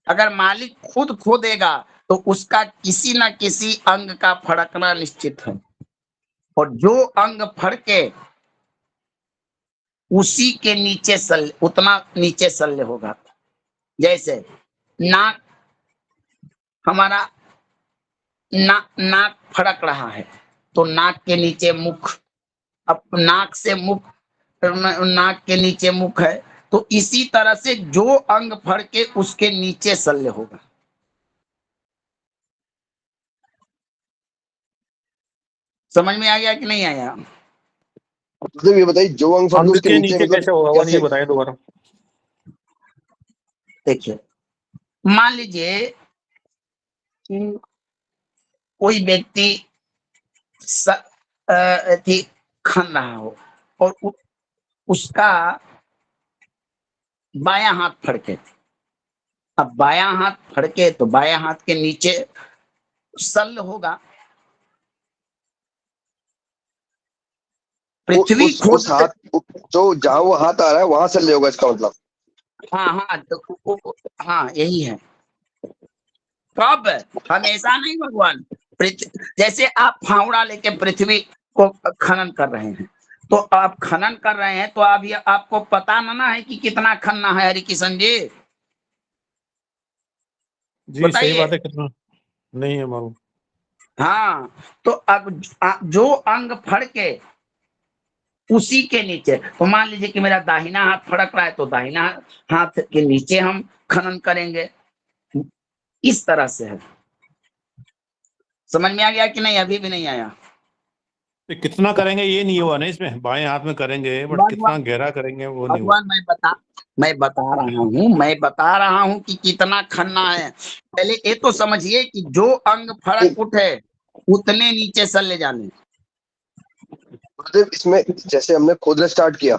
अगर मालिक खुद खो देगा तो उसका किसी न किसी अंग का फड़कना निश्चित है, और जो अंग फड़के उसी के नीचे शल्य, उतना नीचे शल्य होगा। जैसे नाक, हमारा नाक फड़क रहा है तो नाक के नीचे मुख, अब नाक से मुख, नाक के नीचे मुख है, तो इसी तरह से जो अंग फड़के उसके नीचे शल्य होगा। समझ में आ गया कि नहीं आया? मतलब ये बताइए, जो अंग फड़के अंग उसके के नीचे नीचे मतलब कैसे होगा, वो नहीं कैसे? बताया दोबारा। देखिए, मान लीजिए कि कोई व्यक्ति खन रहा हो और उसका बायां हाथ फड़के। अब बायां हाथ फड़के तो बायां हाथ के नीचे शल्य होगा। पृथ्वी उस हाथ, जो जहां वो हाथ आ रहा है वहां शल्य होगा, इसका मतलब। हाँ हाँ, तो हाँ यही है। कब? हमेशा नहीं भगवान। जैसे आप फावड़ा लेके पृथ्वी को खनन कर रहे हैं, तो आप खनन कर रहे हैं तो अब ये आपको पता ना है कि कितना खनना है, हरि किशन जी? जी सही बताइए। बात है, कितना नहीं है मालूम। हाँ, तो अब जो अंग फड़के उसी के नीचे, तो मान लीजिए कि मेरा दाहिना हाथ फड़क रहा है तो दाहिना हाथ के नीचे हम खनन करेंगे। इस तरह से है। समझ में आ गया कि नहीं? अभी भी नहीं आया? तो कितना करेंगे ये नहीं हुआ ना इसमें, बाएं हाथ में करेंगे बट कितना भगवान गहरा करेंगे वो नहीं हुआ। भगवान मैं बता रहा हूं कि कितना खनना है। पहले ये तो समझिए कि जो अंग फड़क उठे उतने नीचे शल्य जाने। मतलब इसमें जैसे हमने खोदना स्टार्ट किया,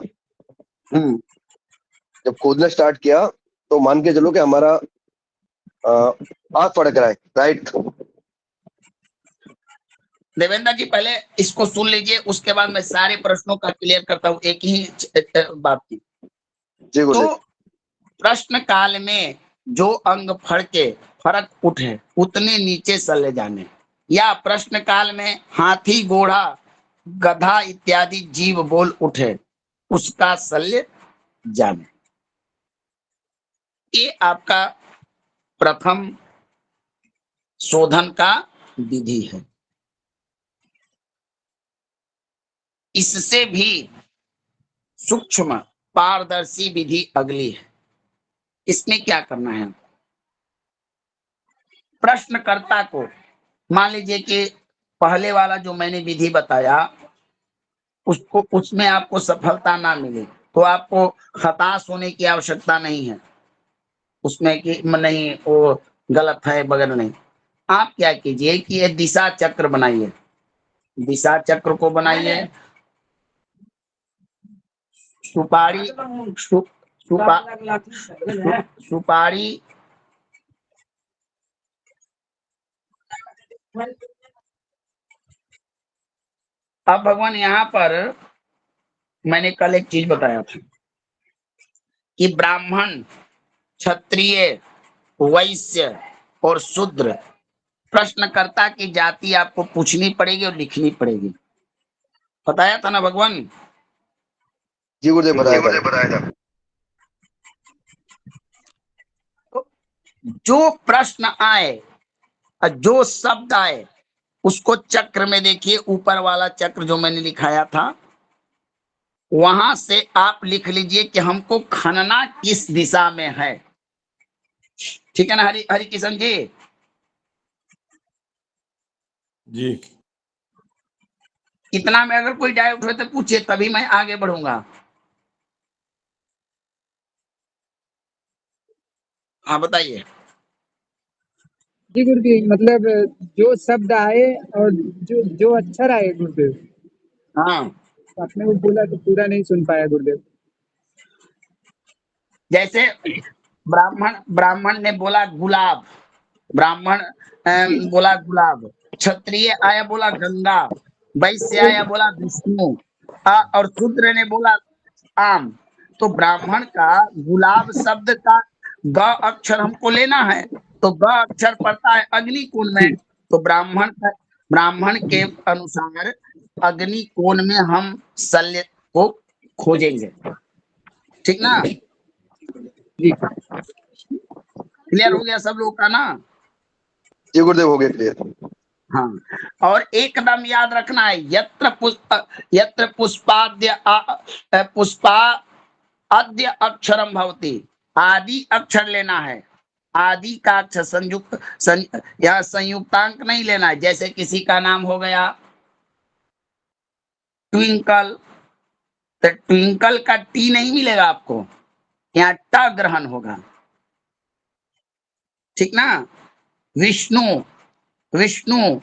जब खोदना स्टार्ट किया तो मान के चलो कि हमारा आंख फड़क रहा है, राइट? देवेंद्र जी पहले इसको सुन लीजिए, उसके बाद मैं सारे प्रश्नों का क्लियर करता हूँ एक ही बात की। जी गुरुदेव। तो प्रश्न काल में जो अंग फड़के फड़क उठे उतने नीचे शल्य जाने, या प्रश्न काल में हाथी घोड़ा गधा इत्यादि जीव बोल उठे उसका शल्य जाने। ये आपका प्रथम शोधन का विधि है। इससे भी सूक्ष्म पारदर्शी विधि अगली है। इसमें क्या करना है? प्रश्नकर्ता को, मान लीजिए कि पहले वाला जो मैंने विधि बताया उसको, उसमें आपको सफलता ना मिले तो आपको हताश होने की आवश्यकता नहीं है उसमें कि नहीं वो गलत है वगैरह नहीं। आप क्या कीजिए कि ये दिशा चक्र बनाइए, दिशा चक्र को बनाइए। सुपारी सुपारी अब भगवान यहाँ पर मैंने कल एक चीज बताया था कि ब्राह्मण, क्षत्रिय, वैश्य और शूद्र, प्रश्नकर्ता की जाति आपको पूछनी पड़ेगी और लिखनी पड़ेगी। बताया था ना भगवान? जी गुरुदेव, बताया था। तो जो प्रश्न आए और जो शब्द आए उसको चक्र में देखिए, ऊपर वाला चक्र जो मैंने लिखाया था वहां से आप लिख लीजिए कि हमको खनना किस दिशा में है। ठीक है ना हरि किशन जी? जी इतना में अगर कोई डाउट हो तो पूछिए, तभी मैं आगे बढ़ूंगा। हाँ बताइए। जी गुरुदेव, मतलब जो शब्द आए और जो जो अक्षर आए गुरुदेव, हाँ, आपने वो बोला तो पूरा नहीं सुन पाया गुरुदेव। जैसे ब्राह्मण ब्राह्मण ने बोला गुलाब, ब्राह्मण बोला गुलाब, क्षत्रिय आया बोला गंगा, वैश्य आया बोला विष्णु, और शूद्र ने बोला आम। तो ब्राह्मण का गुलाब शब्द का ग अक्षर हमको लेना है, तो ग अक्षर पड़ता है अग्नि कोण में, तो ब्राह्मण के अनुसार अग्नि कोण में हम शल्य को खोजेंगे। ठीक ना, जी क्लियर हो गया सब लोग का ना? जी गुरुदेव, हो गया क्लियर। हाँ, और एकदम याद रखना है, यत्र पुष्पा अद्य अक्षरम भवति, आदि अक्षर लेना है। आदि का अक्षर या संयुक्तांक नहीं लेना है। जैसे किसी का नाम हो गया ट्विंकल, तो ट्विंकल का टी नहीं मिलेगा आपको, यहाँ ट ग्रहण होगा। ठीक ना, विष्णु, विष्णु,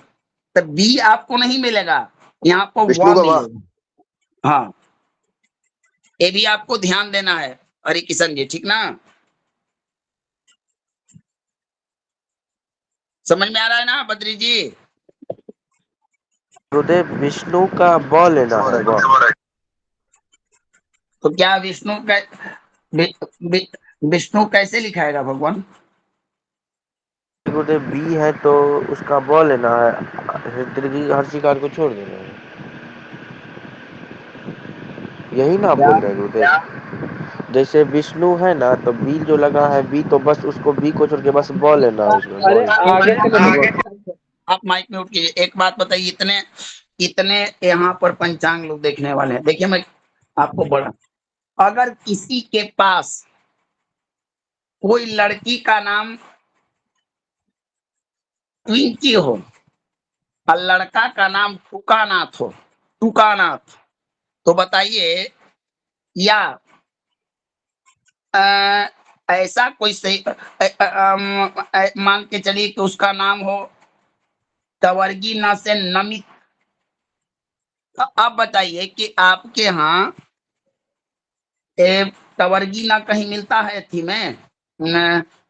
तो बी आपको नहीं मिलेगा, यहाँ पर विष्णु व का वाह। मिलेगा। हाँ, ये भी आपको ध्यान देना है हरि किशन जी। ठीक ना, समझ में आ रहा है ना बद्री जी? गुरुदेव विष्णु का ब लेना है, ब। तो क्या विष्णु कैसे लिखाएगा भगवान? गुरुदेव बी है तो उसका ब लेना है, हर शिकार को छोड़ देना है, यही ना आप क्या? बोल रहे हैं गुरुदेव? जैसे विष्णु है ना, तो बी जो लगा है बी, तो बस उसको बी को छोड़ के बस ब लेना है उसमें, अरे ब। आगे चलो भगवान। आप माइक में उठ कीजिए। एक बात बताइए, इतने इतने यहाँ पर पंचांग लोग देखने वाले हैं, देखिए मैं आपको बड़ा, अगर किसी के पास कोई लड़की का नाम ट्विंकी हो और लड़का का नाम टुकानाथ हो, टुकानाथ, तो बताइए, या अ, ऐसा कोई सही मान के चलिए कि उसका नाम हो तवर्गी न से नमित, तो अब बताइए कि आपके यहाँ तवर्गी ना कहीं मिलता है थी में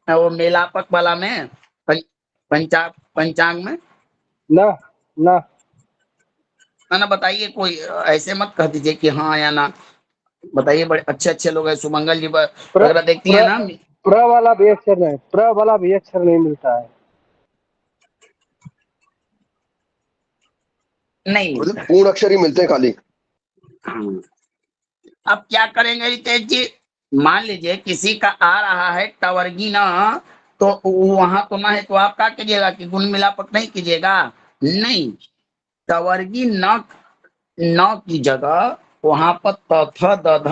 वो मेलापक वाला में, पंचांग में ना ना ना बताइए, कोई ऐसे मत कह दीजिए कि हाँ या ना, बताइए। बड़े अच्छे अच्छे लोग हैं, सुमंगल जी प्र वगैरह देखती है प्र ना? प्र वाला भी अक्षर नहीं, प्र वाला भी अक्षर नहीं मिलता है। नहीं गुरुदेव मिलता है। पूर्ण अक्षर ही मिलते हैं खाली। हाँ। अब क्या करेंगे रितेश जी? मान लीजिए किसी का आ रहा है टवर्गी ना, तो वहां तो ना है, तो आप क्या कीजिएगा कि गुण मिलापक नहीं कीजिएगा? नहीं, टवर्गी न न की जगह वहां पर तथ दध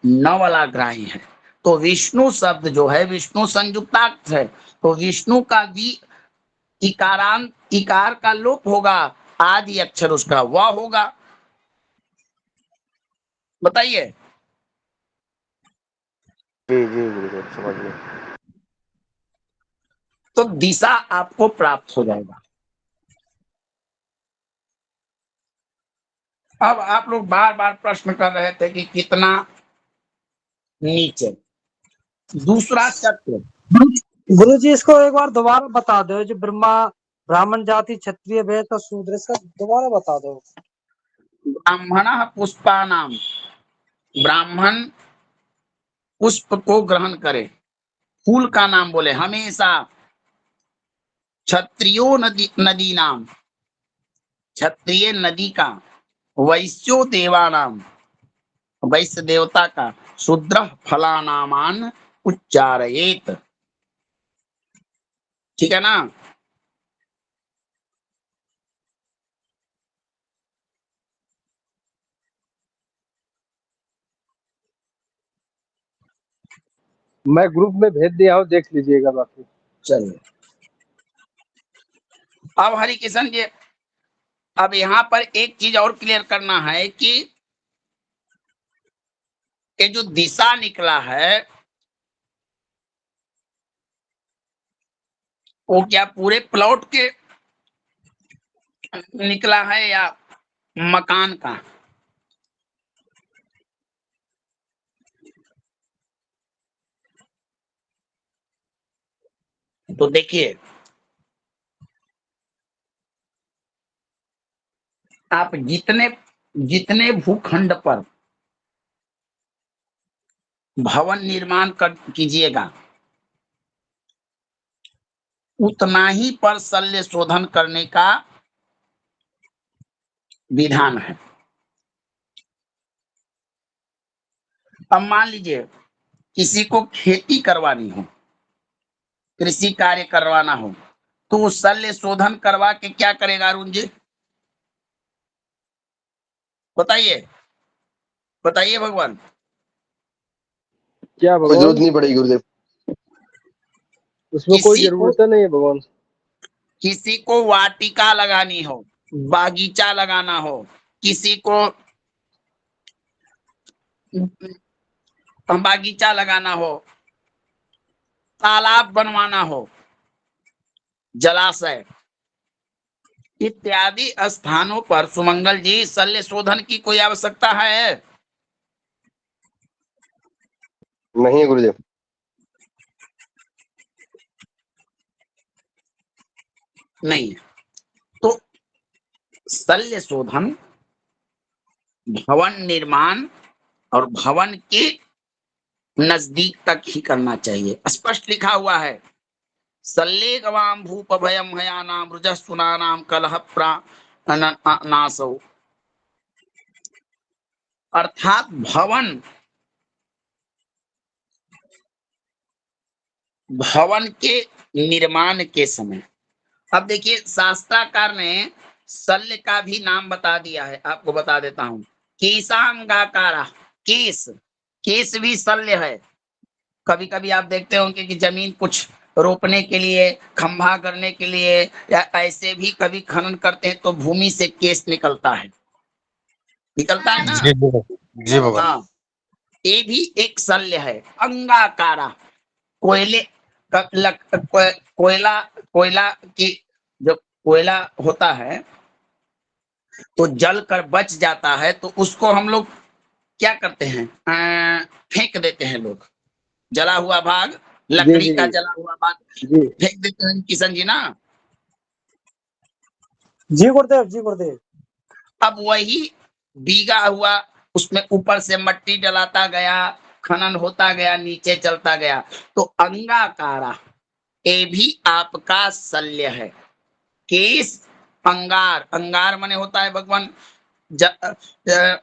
न वाला ग्राही है, तो विष्णु शब्द जो है विष्णु संयुक्ताक्षर है, तो विष्णु का भी इकारांत, इकार का लोप होगा, आदि अक्षर उसका वह होगा। बताइए। जी जी गुरुदेव, समझ गए। तो दिशा आपको प्राप्त हो जाएगा। अब आप लोग बार बार प्रश्न कर रहे थे कि कितना नीचे, दूसरा चक्र, गुरु जी इसको एक बार दोबारा बता दो, जो ब्रह्मा ब्राह्मण जाति क्षत्रिय वैश्य शूद्र, इसका दोबारा बता दो। ब्राह्मण पुष्पानाम, ब्राह्मण पुष्प को ग्रहण करे, फूल का नाम बोले हमेशा। क्षत्रियो नदी, नदी नाम, क्षत्रिय नदी का, वैश्यो देवानाम, वैश्य देवता का, शूद्र फलानामान उच्चारयेत। ठीक है ना? मैं ग्रुप में भेज दिया हूँ, देख लीजिएगा बाकी। चलिए, अब हरि किशन जी, अब यहाँ पर एक चीज और क्लियर करना है कि ये जो दिशा निकला है वो क्या पूरे प्लॉट के निकला है या मकान का? तो देखिए, आप जितने जितने भूखंड पर भवन निर्माण कर कीजिएगा, उतना ही पर शल्य शोधन करने का विधान है। अब मान लीजिए किसी को खेती करवानी हो, कृषि कार्य करवाना हो, तो वो शल्य शोधन करवा के क्या करेगा अरुण जी? बताइए बताइए भगवान। क्या कोई जरूरत भगवान, नहीं पड़ेगी गुरुदेव। उसमें कोई किसी को जरूरत नहीं है भगवान। किसी को वाटिका लगानी हो, बागीचा लगाना हो, किसी को बागीचा लगाना हो, तालाब बनवाना हो, जलाशय इत्यादि स्थानों पर सुमंगल जी शल्य शोधन की कोई आवश्यकता है? नहीं है गुरुदेव। नहीं। तो शल्य शोधन भवन निर्माण और भवन के नजदीक तक ही करना चाहिए। स्पष्ट लिखा हुआ है, शल्ये गवाम भूप भयम हयानाम रुजस्सुनानाम कलह प्राणासौ। अर्थात भवन के निर्माण के समय। अब देखिए शास्त्राकार ने शल्य का भी नाम बता दिया है, आपको बता देता हूं। केशांगाकारा, केस, केस भी शल्य है। कभी कभी आप देखते होंगे कि जमीन कुछ रोपने के लिए, खंभा करने के लिए या ऐसे भी कभी खनन करते हैं तो भूमि से केस निकलता है ना। जी भगवान। हाँ, ये भी एक शल्य है। अंगाकारा, कोयले कोयला कोयला की जो कोयला होता है तो जल कर बच जाता है तो उसको हम लोग क्या करते हैं, फेंक देते हैं लोग। जला हुआ भाग, जी लकड़ी जी का जला हुआ भाग जी फेंक देते हैं किशन जी ना। जी गुरुदेव, जी गुरुदेव। अब वही भीगा हुआ, उसमें ऊपर से मट्टी डलाता गया, खनन होता गया, नीचे चलता गया, तो अंगाकारा ये भी आपका शल्य है। केस, अंगार, अंगार माने होता है भगवान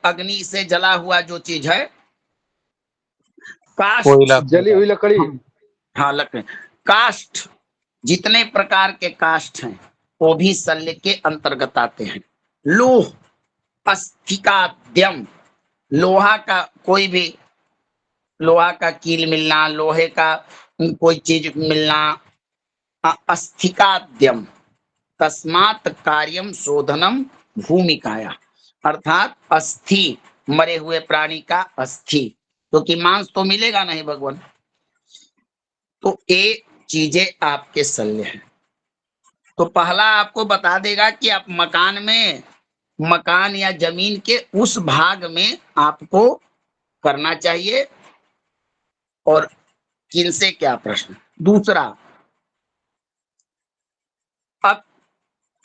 अग्नि से जला हुआ जो चीज है। काष्ठ, जली हुई लकड़ी। हाँ लकड़ी, काष्ठ, जितने प्रकार के काष्ठ हैं वो भी शल्य के अंतर्गत आते हैं। लोह, अस्थिकाद्यम, लोहा का कोई भी, लोहा का कील मिलना, लोहे का कोई चीज मिलना, अस्थिकाद्यम, तस्मात् कार्यम शोधनम भूमिकाया। अर्थात अस्थि, मरे हुए प्राणी का अस्थि, तो कि मांस तो मिलेगा नहीं भगवान। तो ये चीजें आपके शल्य हैं। तो पहला आपको बता देगा कि आप मकान या जमीन के उस भाग में आपको करना चाहिए और किनसे क्या प्रश्न। दूसरा, अब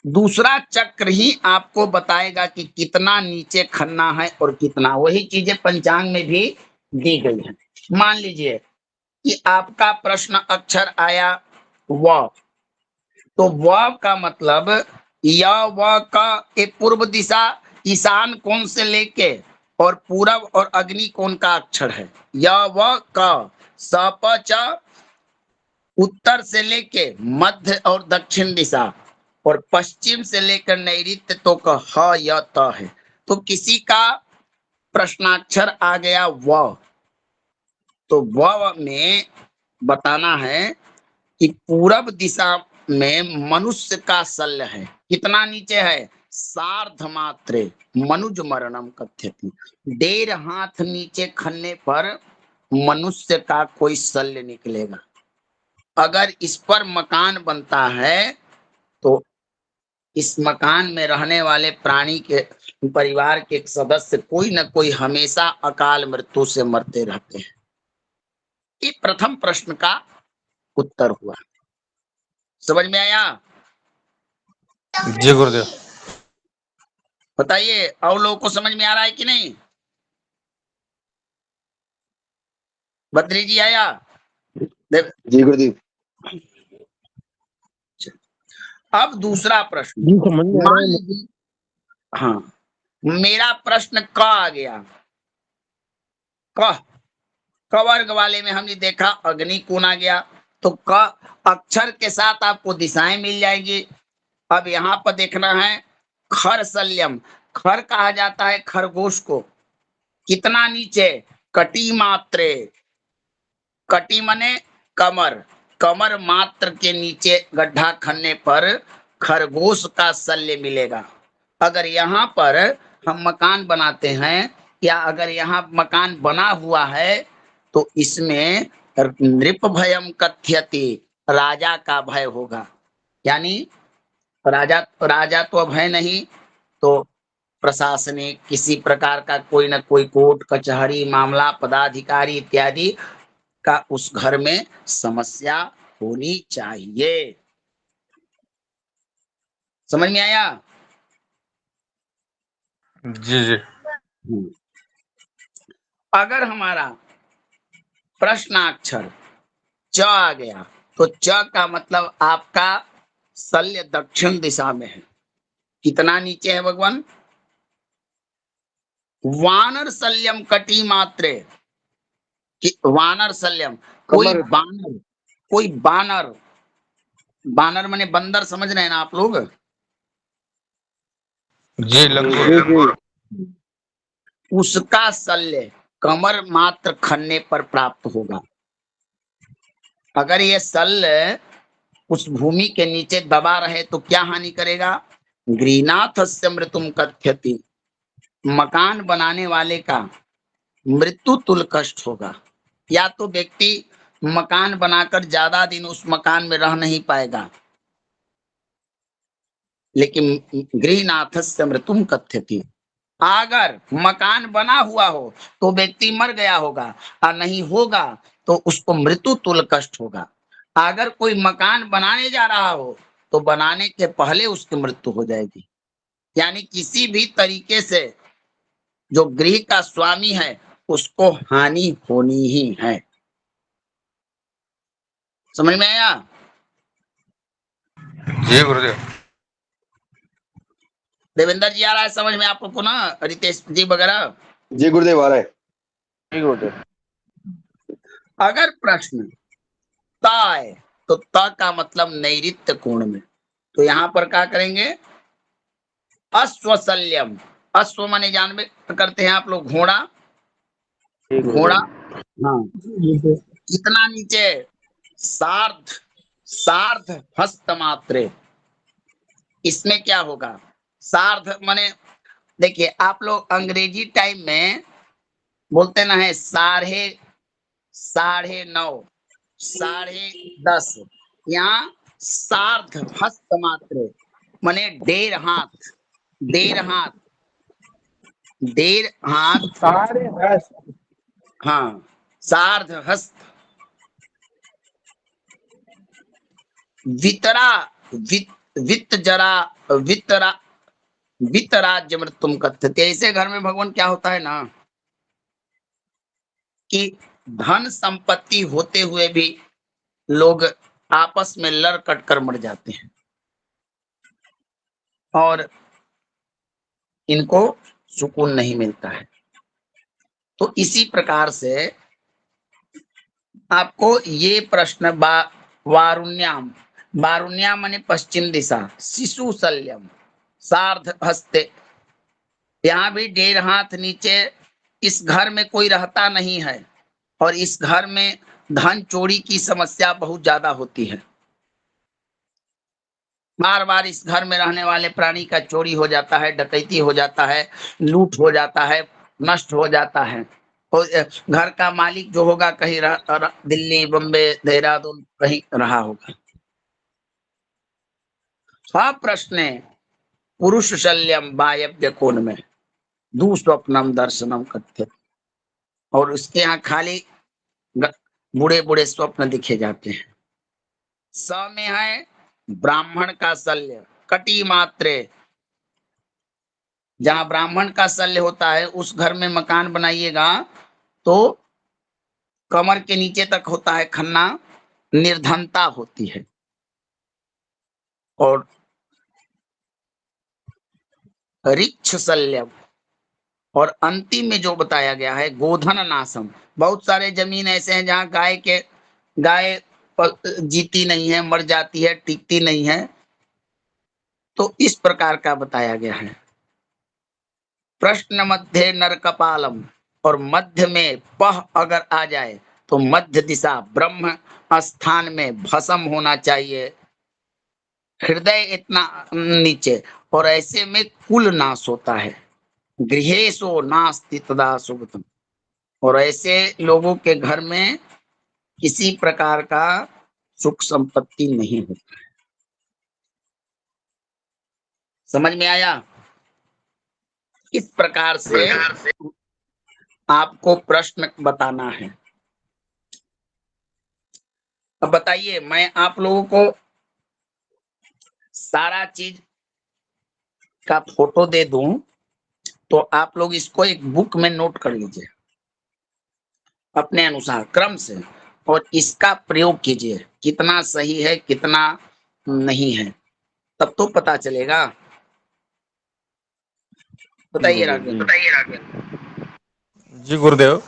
दूसरा चक्र ही आपको बताएगा कि कितना नीचे खनना है और कितना, वही चीजें पंचांग में भी दी गई है। मान लीजिए कि आपका प्रश्न अक्षर आया व, तो व का मतलब य व का एक पूर्व दिशा, ईशान कोण से लेके और पूरब और अग्नि कोण का अक्षर है। य व का, स प च उत्तर से लेके मध्य और दक्षिण दिशा और पश्चिम से लेकर नैऋत्य तो का ह य त है। तो किसी का प्रश्नाक्षर आ गया व, तो व में बताना है कि पूरब दिशा में मनुष्य का शल्य है। कितना नीचे है? सार्ध मात्रे मनुज मरणम कथ्यति, 1.5 हाथ नीचे खनने पर मनुष्य का कोई शल्य निकलेगा। अगर इस पर मकान बनता है तो इस मकान में रहने वाले प्राणी के परिवार के सदस्य कोई न कोई हमेशा अकाल मृत्यु से मरते रहते हैं। ये प्रथम प्रश्न का उत्तर हुआ। समझ में आया? जी गुरुदेव। बताइए और लोगों को समझ में आ रहा है कि नहीं? बद्री जी आया? जी गुरुदेव। अब दूसरा प्रश्न, जी समझ में आ रहा मान है। लीजिए, हाँ, मेरा प्रश्न क आ गया, क क वर्ग वाले में हमने देखा अग्नि कोण आ गया, तो क अक्षर के साथ आपको दिशाएं मिल जाएगी। अब यहाँ पर देखना है खर शल्यम, खर कहा जाता है खरगोश को, कितना नीचे, कटी मात्रे, कटी मने कमर, कमर मात्र के नीचे गड्ढा खनने पर खरगोश का शल्य मिलेगा। अगर यहाँ पर हम मकान बनाते हैं या अगर यहाँ मकान बना हुआ है तो इसमें नृप भयम कथ्यति, राजा का भय होगा। यानी राजा राजा तो अब है नहीं, तो प्रशासनिक किसी प्रकार का कोई ना कोई कोर्ट कचहरी मामला पदाधिकारी इत्यादि का उस घर में समस्या होनी चाहिए। समझ में आया? जी जी। अगर हमारा प्रश्नाक्षर च आ गया तो च का मतलब आपका शल्य दक्षिण दिशा में है, कितना नीचे है भगवान, वानर शल्यम कटी मात्रे, वानर शल्यम, कोई कमर। बानर, कोई बानर, बानर माने बंदर, समझ रहे हैं ना आप लोग? जी लंगूर। उसका शल्य कमर मात्र खनने पर प्राप्त होगा। अगर ये शल्य उस भूमि के नीचे दबा रहे तो क्या हानि करेगा, गृहनाथस्य मृत्युम कथ्यति, मकान बनाने वाले का मृत्यु तुल्य कष्ट होगा। या तो व्यक्ति मकान बनाकर ज्यादा दिन उस मकान में रह नहीं पाएगा, लेकिन गृहनाथस्य मृत्युम कथ्यति, अगर मकान बना हुआ हो तो व्यक्ति मर गया होगा और नहीं होगा तो उसको मृत्यु तुल्य कष्ट होगा। अगर कोई मकान बनाने जा रहा हो तो बनाने के पहले उसकी मृत्यु हो जाएगी। यानी किसी भी तरीके से जो गृह का स्वामी है उसको हानि होनी ही है। समझ में आया? जी गुरुदेव। देवेंद्र जी आ रहा है समझ में आप लोग को ना, रितेश जी वगैरह? जी गुरुदेव आ रहे हैं। जी गुरुदेव। अगर प्रश्न त है तो त का मतलब नैऋत्य कोण में, तो यहाँ पर क्या करेंगे, अश्वशल्यम, अश्व माने जानबे करते हैं आप लोग, घोड़ा, जी घोड़ा, गुरुदेव। हाँ, कितना नीचे, सार्ध, सार्ध हस्त मात्रे, इसमें क्या होगा, सार्ध माने, देखिए आप लोग अंग्रेजी टाइम में बोलते ना है साढ़े, साढ़े नौ, साढ़े दस, यहाँ सार्ध हस्त मात्रे माने डेढ़ हाथ, डेढ़ हाथ, डेढ़ हाथ, 10:30। हाँ, सार्ध हस्त, वितरा, वित्त जरा, वितरा, वित्त राज्य मृत्युम कथ्यते। ऐसे घर में भगवान क्या होता है ना कि धन संपत्ति होते हुए भी लोग आपस में लड़ कट कर मर जाते हैं और इनको सुकून नहीं मिलता है। तो इसी प्रकार से आपको ये प्रश्न वारुण्याम, वारुण्याम माने पश्चिम दिशा, शिशु शल्यम सार्ध हस्ते, यहाँ भी डेढ़ हाथ नीचे, इस घर में कोई रहता नहीं है और इस घर में धन चोरी की समस्या बहुत ज्यादा होती है। बार बार इस घर में रहने वाले प्राणी का चोरी हो जाता है, डकैती हो जाता है, लूट हो जाता है, नष्ट हो जाता है। और घर का मालिक जो होगा कहीं दिल्ली, बम्बे, देहरादून कहीं रहा होगा। प्रश्न पुरुष शल्यम वायव्य कोण में दुस्वप्नम दर्शनम कथ्यते, और उसके यहाँ खाली बूढ़े बूढ़े स्वप्न दिखे जाते हैं। स में है ब्राह्मण का शल्य कटी मात्रे, जहां ब्राह्मण का शल्य होता है उस घर में मकान बनाइएगा तो कमर के नीचे तक होता है खन्ना, निर्धनता होती है। और रिक्ष शल्यम, और अंतिम में जो बताया गया है गोधन नाशम। बहुत सारे जमीन ऐसे हैं जहां गाय जीती नहीं है, मर जाती है, टिकती नहीं है, तो इस प्रकार का बताया गया है। प्रश्न मध्य नर कपालम, और मध्य में पह अगर आ जाए तो मध्य दिशा ब्रह्म स्थान में भस्म होना चाहिए, हृदय इतना नीचे, और ऐसे में कुल नाश होता है। गृहेशो नास्ति तदा सुगतम, और ऐसे लोगों के घर में किसी प्रकार का सुख संपत्ति नहीं होता। समझ में आया? इस प्रकार से आपको प्रश्न बताना है। अब बताइए, मैं आप लोगों को सारा चीज का फोटो दे दूं तो आप लोग इसको एक बुक में नोट कर लीजिए अपने अनुसार क्रम से, और इसका प्रयोग कीजिए, कितना सही है कितना नहीं है, तब तो पता चलेगा। बताइए राघवेंद्र। जी गुरुदेव,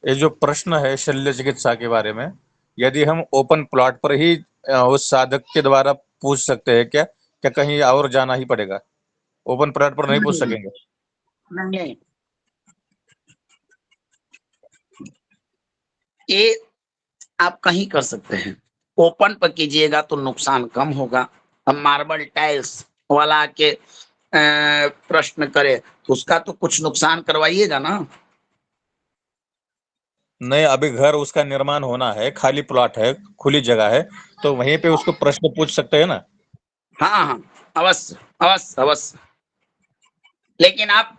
ये जो प्रश्न है शल्य चिकित्सा के बारे में, यदि हम ओपन प्लॉट पर ही उस साधक के द्वारा पूछ सकते हैं क्या? क्या कहीं और जाना ही पड़ेगा? ओपन प्लॉट पर नहीं पूछ सकेंगे? नहीं, ये आप कहीं कर सकते हैं। ओपन पर कीजिएगा तो नुकसान कम होगा। अब मार्बल टाइल्स वाला के प्रश्न करे तो उसका तो कुछ नुकसान करवाइएगा ना। नहीं, अभी घर उसका निर्माण होना है, खाली प्लॉट है, खुली जगह है, तो वहीं पे उसको प्रश्न पूछ सकते हैं ना? हाँ हाँ, अवश्य अवश्य अवश्य, लेकिन आप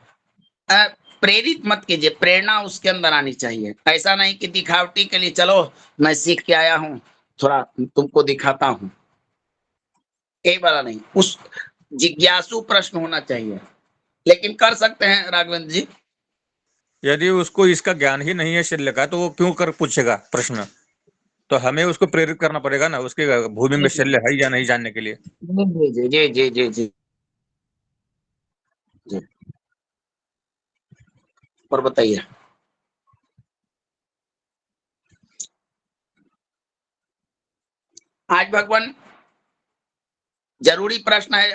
अ, प्रेरित मत कीजिए, प्रेरणा उसके अंदर आनी चाहिए। ऐसा नहीं कि दिखावटी के लिए चलो मैं सीख के आया हूँ थोड़ा तुमको दिखाता हूँ, ये वाला नहीं। उस जिज्ञासु प्रश्न होना चाहिए, लेकिन कर सकते हैं राघवेंद्र जी। यदि उसको इसका ज्ञान ही नहीं है शल्य का, तो वो क्यों कर पूछेगा प्रश्न? तो हमें उसको प्रेरित करना पड़ेगा ना, उसके भूमि में शल्य है या नहीं जानने के लिए। जी जी जी जी जी जी जी। और बताइए, आज भगवान जरूरी प्रश्न है।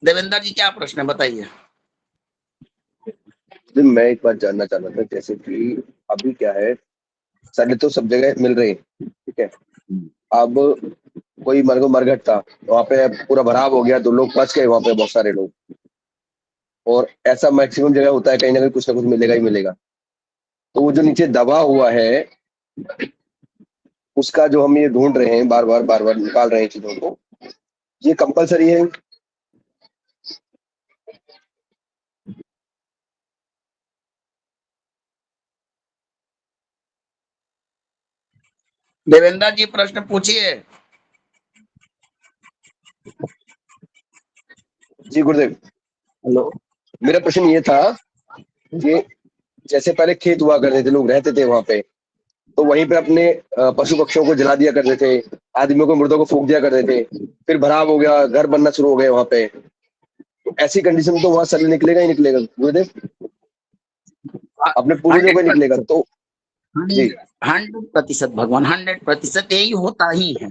देवेंद्र जी क्या प्रश्न है बताइए। जी, मैं एक बात जानना चाह रहा था, जैसे कि अभी क्या है, शल्य तो सब जगह मिल रही है, ठीक है। अब कोई मर घट था, वहां पे पूरा भराव हो गया, तो लोग फंस गए वहां पे, बहुत सारे लोग। और ऐसा मैक्सिमम जगह होता है, कहीं ना कहीं कुछ ना कुछ मिलेगा ही मिलेगा। तो वो जो नीचे दबा हुआ है, उसका जो हम ये ढूंढ रहे हैं, बार बार निकाल रहे हैं चीजों को, ये कंपलसरी है? देवेंद्र जी प्रश्न पूछिए। जी गुरुदेव। हेलो। मेरा प्रश्न ये था कि जैसे पहले खेत हुआ करते थे, लोग रहते थे वहां पे, तो वहीं पे अपने पशु पक्षियों को जला दिया करते थे, आदमियों को, मुर्दों को फूंक दिया करते थे। फिर भराव हो गया, घर बनना शुरू हो गए वहां पे, तो ऐसी कंडीशन में तो वहां शल्य निकलेगा ही निकलेगा गुरुदेव, अपने पूर्वजों का निकलेगा तो। जी। 100% भगवान, 100% यही होता ही है।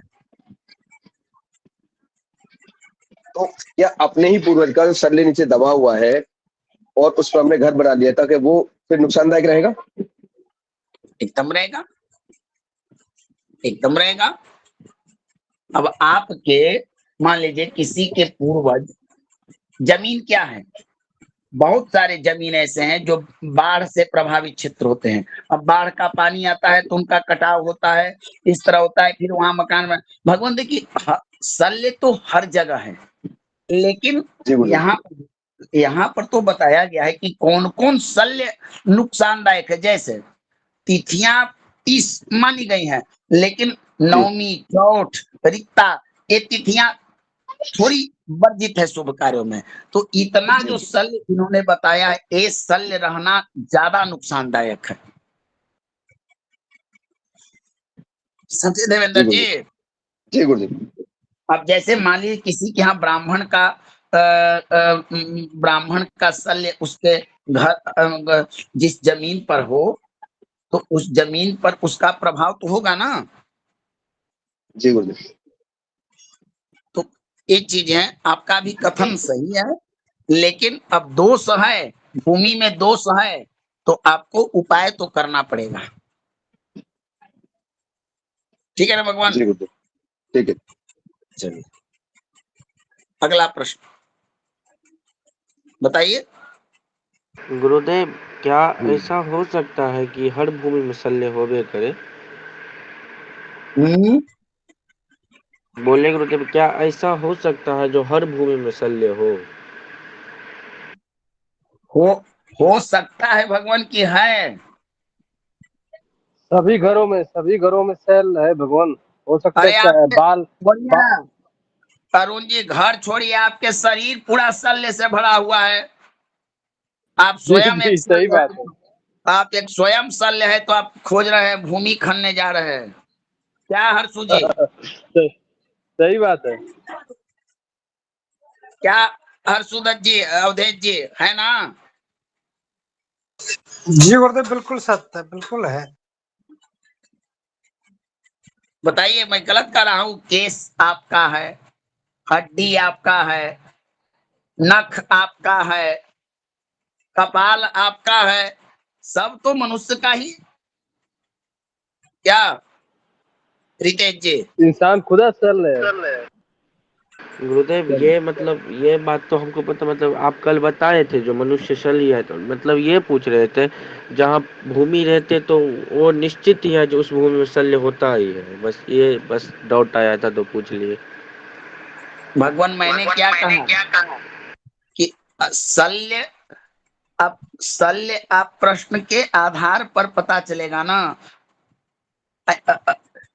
तो क्या अपने ही पूर्वज का जो शल्य नीचे दबा हुआ है और उस पर हमने घर बना लिया था, कि वो फिर नुकसानदायक रहेगा? एकदम रहेगा, एकदम रहेगा। अब आपके मान लीजिए किसी के पूर्वज, जमीन क्या है, बहुत सारे जमीन ऐसे हैं जो बाढ़ से प्रभावित क्षेत्र होते हैं। अब बाढ़ का पानी आता है तो उनका कटाव होता है, इस तरह होता है, फिर वहां मकान में। भगवान देखिए, शल्य तो हर जगह है, लेकिन जी गुरुदेव। यहाँ पर तो बताया गया है कि कौन कौन शल्य नुकसानदायक है। जैसे तिथियां 30 मानी गई हैं, लेकिन जी नवमी, चौथ, रिक्ता, ये तिथियां थोड़ी वर्जित है शुभ कार्यों में। तो इतना जी जो शल्य इन्होंने बताया है, ये शल्य रहना ज्यादा नुकसानदायक है। समझे देवेंद्र जी जी? गुरुदेव। जी गुरुदेव। अब जैसे मान लीजिए किसी के यहाँ ब्राह्मण का शल्य उसके घर जिस जमीन पर हो, तो उस जमीन पर उसका प्रभाव तो होगा ना। जी गुरुदेव। तो एक चीज है, आपका भी कथन सही है, लेकिन अब दोष है, भूमि में दोष है, तो आपको उपाय तो करना पड़ेगा। ठीक है ना भगवान? जी गुरुदेव, ठीक है। चलिए अगला प्रश्न बताइए। गुरुदेव, क्या ऐसा हो सकता है कि हर भूमि में शल्य होबे करे? हम्म, बोले गुरुदेव, क्या ऐसा हो सकता है जो हर भूमि में शल्य हो? हो सकता है भगवान की है। सभी घरों में सेल है भगवान। हो सकता है अरे क्या है आपके बाल बोलिए बा, ना, अरुण जी घर छोड़िए, आपके शरीर पूरा शल्य से भरा हुआ है। आप जी स्वयं जी एक सही शल्य बात है। है, आप एक स्वयं शल्य है, तो आप खोज रहे हैं, भूमि खनने जा रहे हैं क्या हर्षु जी? सही बात है। क्या हर्षुदत्त जी, अवधेश जी, है ना? जी गुरुदेव बिल्कुल सत्य है, बिल्कुल है। बताइए, मैं गलत कर रहा हूँ? केस आपका है, हड्डी आपका है, नख आपका है, कपाल आपका है, सब तो मनुष्य का ही। क्या रितेश जी? इंसान खुदा सेल है। गुरुदेव, ये मतलब ये बात तो हमको पता, मतलब आप कल बताए थे जो मनुष्य शल्य है, तो मतलब ये पूछ रहे थे जहाँ भूमि रहते तो वो निश्चित ही है जो उस भूमि में शल्य होता ही है। बस डाउट आया था तो पूछ लिए। भगवान मैंने क्या कहा कि शल्य, अब शल्य आप प्रश्न के आधार पर पता चलेगा ना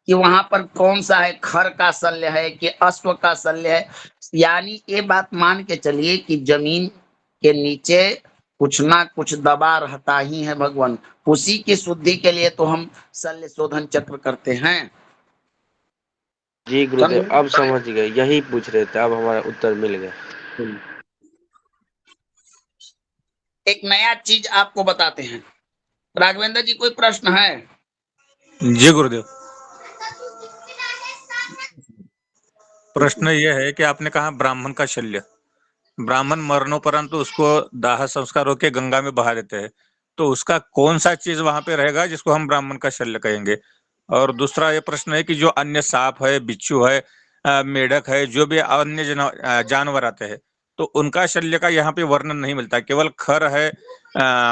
कि वहां पर कौन सा है, खर का शल्य है कि अश्व का शल्य है। यानी ये बात मान के चलिए कि जमीन के नीचे कुछ ना कुछ दबा रहता ही है भगवान। उसी की शुद्धि के लिए तो हम शल्य शोधन चक्र करते हैं। जी गुरुदेव, समझे? अब समझ गए, यही पूछ रहे थे, अब हमारा उत्तर मिल गया। एक नया चीज आपको बताते हैं। राघवेंद्र जी, कोई प्रश्न है? जी गुरुदेव, प्रश्न ये है कि आपने कहा ब्राह्मण का शल्य, ब्राह्मण मरणोपरांत उसको दाह संस्कार होके गंगा में बहा देते हैं, तो उसका कौन सा चीज वहां पे रहेगा जिसको हम ब्राह्मण का शल्य कहेंगे? और दूसरा ये प्रश्न है कि जो अन्य सांप है, बिच्छू है, मेढक है, जो भी अन्य जानवर आते हैं, तो उनका शल्य का यहाँ पे वर्णन नहीं मिलता, केवल खर है,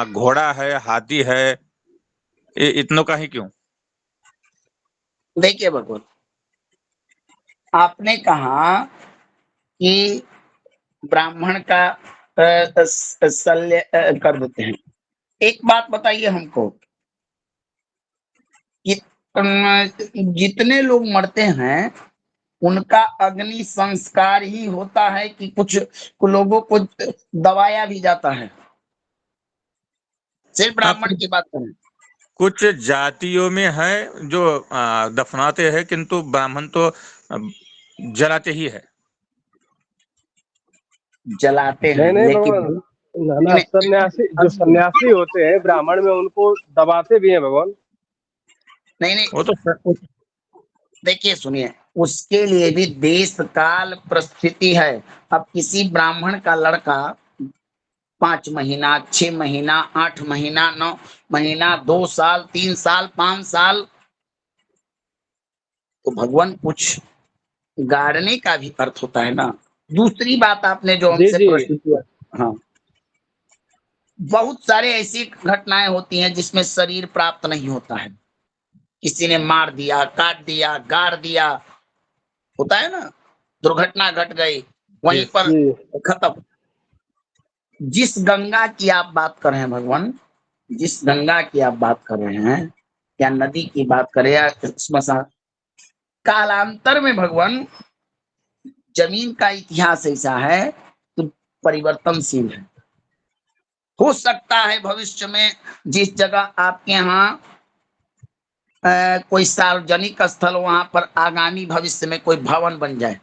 घोड़ा है, हाथी है, इतनों का ही क्यों? देखिए भगवान, आपने कहा कि ब्राह्मण का शल्य कर देते हैं। एक बात बताइए हमको कि जितने लोग मरते हैं उनका अग्नि संस्कार ही होता है कि कुछ लोगों को दबाया भी जाता है? सिर्फ हाँ, ब्राह्मण की बात करें। कुछ जातियों में है जो दफनाते हैं, किंतु ब्राह्मण तो जलाते ही है। जलाते हैं नहीं लेकिन भगवान, नहीं, ना सन्यासी जो सन्यासी होते हैं ब्राह्मण में उनको दबाते भी हैं भगवान। नहीं वो तो नहीं, देखिए सुनिए, उसके लिए भी देश काल परिस्थिति है। अब किसी ब्राह्मण का लड़का 5 महीना, 6 महीना, 8 महीना, 9 महीना, 2 साल, 3 साल, 5 साल, तो भगवान कुछ गाड़ने का भी अर्थ होता है ना। दूसरी बात आपने जो जी हमसे जी प्रश्न किया, हाँ, बहुत सारे ऐसी घटनाएं होती हैं जिसमें शरीर प्राप्त नहीं होता है। किसी ने मार दिया, काट दिया, गाड़ दिया, होता है ना, दुर्घटना घट गई, जी वहीं पर जी खत्म। जिस गंगा की आप बात कर रहे हैं भगवान, जिस गंगा की आप बात कर रहे हैं, या नदी की बात करें या स्मशान, कालांतर में भगवान जमीन का इतिहास ऐसा है तो परिवर्तनशील है। हो सकता है भविष्य में जिस जगह आपके यहाँ कोई सार्वजनिक स्थल, वहां पर आगामी भविष्य में कोई भवन बन जाए।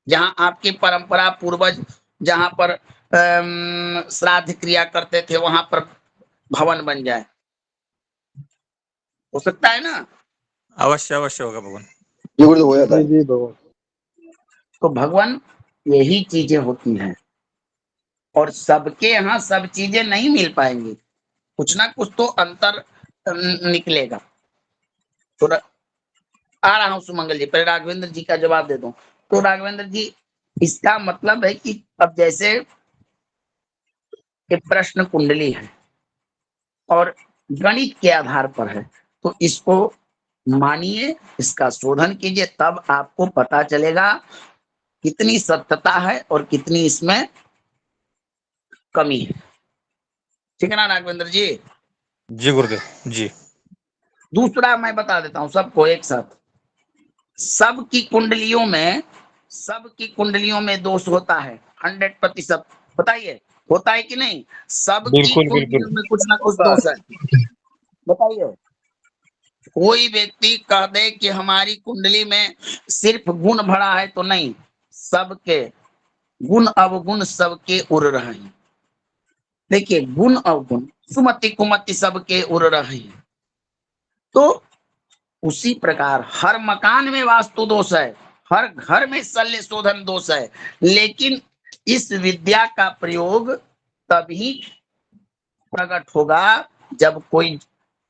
जहां आपकी परंपरा पूर्वज जहां पर श्राद्ध क्रिया करते थे वहां पर भवन बन जाए, हो सकता है ना? अवश्य अवश्य होगा भगवान। जी गुरुदेव, हो जाता जी है। जी भगवान। तो भगवान यही चीजें होती हैं, और सबके यहाँ सब चीजें नहीं मिल पाएंगी, कुछ ना कुछ तो अंतर निकलेगा। तो आ रहा हूं सुमंगल जी, पहले राघवेंद्र जी का जवाब दे दूं। तो राघवेंद्र जी, इसका मतलब है कि अब जैसे एक प्रश्न कुंडली है और गणित के आधार पर है, तो इसको मानिए, इसका शोधन कीजिए, तब आपको पता चलेगा कितनी सत्यता है और कितनी इसमें कमी है। ठीक है ना राघवेंद्र जी? जी गुरुदेव जी। दूसरा मैं बता देता हूं सबको एक साथ। सबकी कुंडलियों में दोष होता है 100%। बताइए, होता है कि नहीं? सबकी बिल्कुल बिल्कुल। कुंडलियों में कुछ ना कुछ दोष है। बताइए, कोई व्यक्ति कह दे कि हमारी कुंडली में सिर्फ गुण भरा है, तो नहीं, सबके गुण अवगुण सबके उड़ रहे हैं। देखिए, गुण अवगुण सुमति कुमति सबके उड़ रहे हैं। तो उसी प्रकार हर मकान में वास्तु दोष है, हर घर में शल्य शोधन दोष है, लेकिन इस विद्या का प्रयोग तभी प्रकट होगा जब कोई